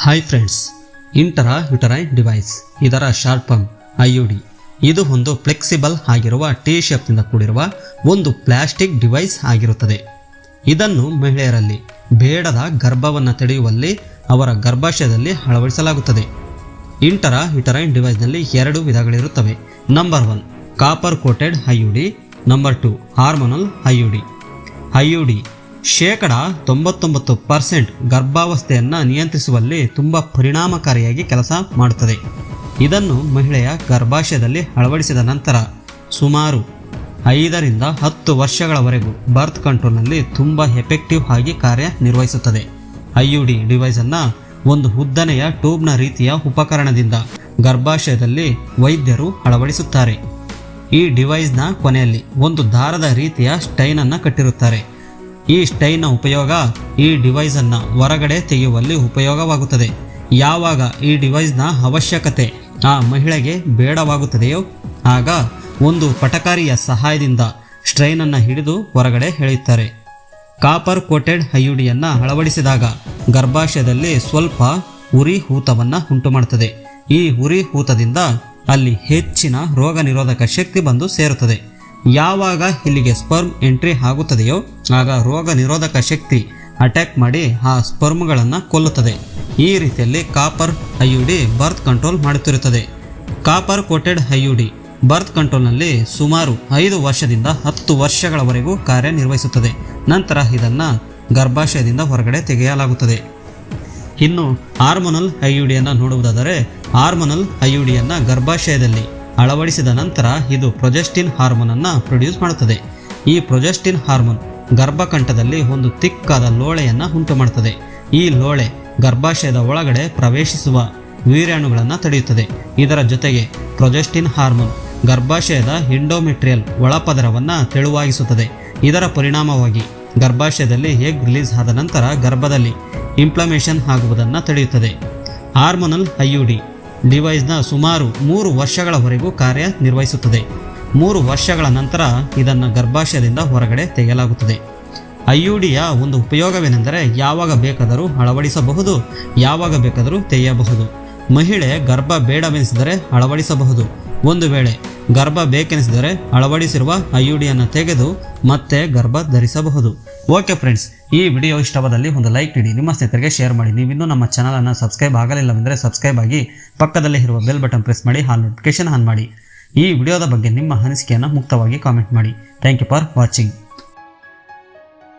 Hi friends, intra uterine device ಇದರ short form IUD. ಇದು ಒಂದು ಫ್ಲೆಕ್ಸಿಬಲ್ ಆಗಿರುವ ಟಿ ಶೇಪ್ನಿಂದ ಕೂಡಿರುವ ಒಂದು ಪ್ಲಾಸ್ಟಿಕ್ ಡಿವೈಸ್ ಆಗಿರುತ್ತದೆ. ಇದನ್ನು ಮಹಿಳೆಯರಲ್ಲಿ ಬೇಡದ ಗರ್ಭವನ್ನು ತಡೆಯುವಲ್ಲಿ ಅವರ ಗರ್ಭಾಶಯದಲ್ಲಿ ಅಳವಡಿಸಲಾಗುತ್ತದೆ. ಇಂಟ್ರಾ ಯುಟರೈನ್ ಡಿವೈಸ್ನಲ್ಲಿ 2 ವಿಧಗಳಿರುತ್ತವೆ. Number 1 copper coated IUD, number 2 hormonal IUD. IUD 99% ಗರ್ಭಾವಸ್ಥೆಯನ್ನು ನಿಯಂತ್ರಿಸುವಲ್ಲಿ ತುಂಬ ಪರಿಣಾಮಕಾರಿಯಾಗಿ ಕೆಲಸ ಮಾಡುತ್ತದೆ. ಇದನ್ನು ಮಹಿಳೆಯ ಗರ್ಭಾಶಯದಲ್ಲಿ ಅಳವಡಿಸಿದ ನಂತರ ಸುಮಾರು 5 ರಿಂದ 10 ವರ್ಷಗಳವರೆಗೂ ಬರ್ತ್ ಕಂಟ್ರೋಲ್ನಲ್ಲಿ ತುಂಬ ಎಫೆಕ್ಟಿವ್ ಆಗಿ ಕಾರ್ಯನಿರ್ವಹಿಸುತ್ತದೆ. IUD ಡಿವೈಸನ್ನು ಒಂದು ಉದ್ದನೆಯ ಟ್ಯೂಬ್ನ ರೀತಿಯ ಉಪಕರಣದಿಂದ ಗರ್ಭಾಶಯದಲ್ಲಿ ವೈದ್ಯರು ಅಳವಡಿಸುತ್ತಾರೆ. ಈ ಡಿವೈಸ್ನ ಕೊನೆಯಲ್ಲಿ ಒಂದು ದಾರದ ರೀತಿಯ ಸ್ಟೈನನ್ನು ಕಟ್ಟಿರುತ್ತಾರೆ. ಈ ಸ್ಟೈನ್ನ ಉಪಯೋಗ ಈ ಡಿವೈಸನ್ನು ಹೊರಗಡೆ ತೆಗೆಯುವಲ್ಲಿ ಉಪಯೋಗವಾಗುತ್ತದೆ. ಯಾವಾಗ ಈ ಡಿವೈಸ್ನ ಅವಶ್ಯಕತೆ ಆ ಮಹಿಳೆಗೆ ಬೇಡವಾಗುತ್ತದೆಯೋ ಆಗ ಒಂದು ಪಟಕಾರಿಯ ಸಹಾಯದಿಂದ ಸ್ಟ್ರೈನನ್ನು ಹಿಡಿದು ಹೊರಗಡೆ ಎಳೆಯುತ್ತಾರೆ. ಕಾಪರ್ ಕೋಟೆಡ್ IUDಯನ್ನು ಅಳವಡಿಸಿದಾಗ ಗರ್ಭಾಶಯದಲ್ಲಿ ಸ್ವಲ್ಪ ಉರಿ ಊತವನ್ನು ಉಂಟುಮಾಡುತ್ತದೆ. ಈ ಉರಿ ಊತದಿಂದ ಅಲ್ಲಿ ಹೆಚ್ಚಿನ ರೋಗ ನಿರೋಧಕ ಶಕ್ತಿ ಬಂದು ಸೇರುತ್ತದೆ. ಯಾವಾಗ ಇಲ್ಲಿಗೆ ಸ್ಪರ್ಮ್ ಎಂಟ್ರಿ ಆಗುತ್ತದೆಯೋ ಆಗ ರೋಗ ನಿರೋಧಕ ಶಕ್ತಿ ಅಟ್ಯಾಕ್ ಮಾಡಿ ಆ ಸ್ಪರ್ಮ್ಗಳನ್ನು ಕೊಲ್ಲುತ್ತದೆ. ಈ ರೀತಿಯಲ್ಲಿ ಕಾಪರ್ IUD ಬರ್ತ್ ಕಂಟ್ರೋಲ್ ಮಾಡುತ್ತಿರುತ್ತದೆ. ಕಾಪರ್ ಕೋಟೆಡ್ IUD ಬರ್ತ್ ಕಂಟ್ರೋಲ್ನಲ್ಲಿ ಸುಮಾರು 5 ವರ್ಷದಿಂದ 10 ವರ್ಷಗಳವರೆಗೂ ಕಾರ್ಯನಿರ್ವಹಿಸುತ್ತದೆ. ನಂತರ ಇದನ್ನು ಗರ್ಭಾಶಯದಿಂದ ಹೊರಗಡೆ ತೆಗೆಯಲಾಗುತ್ತದೆ. ಇನ್ನು ಹಾರ್ಮೋನಲ್ IUDಯನ್ನು ನೋಡುವುದಾದರೆ ಹಾರ್ಮೋನಲ್ IUDಯನ್ನು ಗರ್ಭಾಶಯದಲ್ಲಿ ಅಳವಡಿಸಿದ ನಂತರ ಇದು ಪ್ರೊಜೆಸ್ಟಿನ್ ಹಾರ್ಮೋನನ್ನು ಪ್ರೊಡ್ಯೂಸ್ ಮಾಡುತ್ತದೆ. ಈ ಪ್ರೊಜೆಸ್ಟಿನ್ ಹಾರ್ಮೋನ್ ಗರ್ಭಕಂಠದಲ್ಲಿ ಒಂದು ತಿಕ್ಕಾದ ಲೋಳೆಯನ್ನು ಉಂಟು ಮಾಡುತ್ತದೆ. ಈ ಲೋಳೆ ಗರ್ಭಾಶಯದ ಒಳಗಡೆ ಪ್ರವೇಶಿಸುವ ವೀರ್ಯಾಣುಗಳನ್ನು ತಡೆಯುತ್ತದೆ. ಇದರ ಜೊತೆಗೆ ಪ್ರೊಜೆಸ್ಟಿನ್ ಹಾರ್ಮೋನ್ ಗರ್ಭಾಶಯದ ಎಂಡೋಮೆಟ್ರಿಯಲ್ ಒಳಪದರವನ್ನು ತೆಳುವಾಗಿಸುತ್ತದೆ. ಇದರ ಪರಿಣಾಮವಾಗಿ ಗರ್ಭಾಶಯದಲ್ಲಿ ಎಗ್ ರಿಲೀಸ್ ಆದ ನಂತರ ಗರ್ಭದಲ್ಲಿ ಇಂಪ್ಲಮೇಷನ್ ಆಗುವುದನ್ನು ತಡೆಯುತ್ತದೆ. ಹಾರ್ಮೋನಲ್ IUD ಡಿವೈಸ್ನ ಸುಮಾರು 3 ವರ್ಷಗಳವರೆಗೂ ಕಾರ್ಯನಿರ್ವಹಿಸುತ್ತದೆ. 3 ವರ್ಷಗಳ ನಂತರ ಇದನ್ನು ಗರ್ಭಾಶಯದಿಂದ ಹೊರಗಡೆ ತೆಗೆಯಲಾಗುತ್ತದೆ. IUDಯ ಒಂದು ಉಪಯೋಗವೇನೆಂದರೆ ಯಾವಾಗ ಬೇಕಾದರೂ ಅಳವಡಿಸಬಹುದು, ಯಾವಾಗ ಬೇಕಾದರೂ ತೆಗೆಯಬಹುದು. ಮಹಿಳೆ ಗರ್ಭ ಬೇಡವೆನಿಸಿದರೆ ಅಳವಡಿಸಬಹುದು. ಒಂದು ವೇಳೆ ಗರ್ಭ ಬೇಕೆನಿಸಿದರೆ ಅಳವಡಿಸಿರುವ IUDಯನ್ನು ತೆಗೆದು ಮತ್ತೆ ಗರ್ಭ ಧರಿಸಬಹುದು. ಓಕೆ ಫ್ರೆಂಡ್ಸ್, ಈ ವಿಡಿಯೋ ಇಷ್ಟವಾದಲ್ಲಿ ಒಂದು ಲೈಕ್ ನೀಡಿ, ನಿಮ್ಮ ಸ್ನೇಹಿತರಿಗೆ ಶೇರ್ ಮಾಡಿ. ನೀವಿನ್ನೂ ನಮ್ಮ ಚಾನಲನ್ನು ಸಬ್ಸ್ಕ್ರೈಬ್ ಆಗಲಿಲ್ಲವೆಂದರೆ ಸಬ್ಸ್ಕ್ರೈಬ್ ಆಗಿ ಪಕ್ಕದಲ್ಲೇ ಇರುವ ಬೆಲ್ ಬಟನ್ ಪ್ರೆಸ್ ಮಾಡಿ, ಹಾಲ್ ನೋಟಿಫಿಕೇಶನ್ ಆನ್ ಮಾಡಿ. ಈ ವಿಡಿಯೋದ ಬಗ್ಗೆ ನಿಮ್ಮ ಅನಿಸಿಕೆಯನ್ನು ಮುಕ್ತವಾಗಿ ಕಾಮೆಂಟ್ ಮಾಡಿ. Thank you for watching.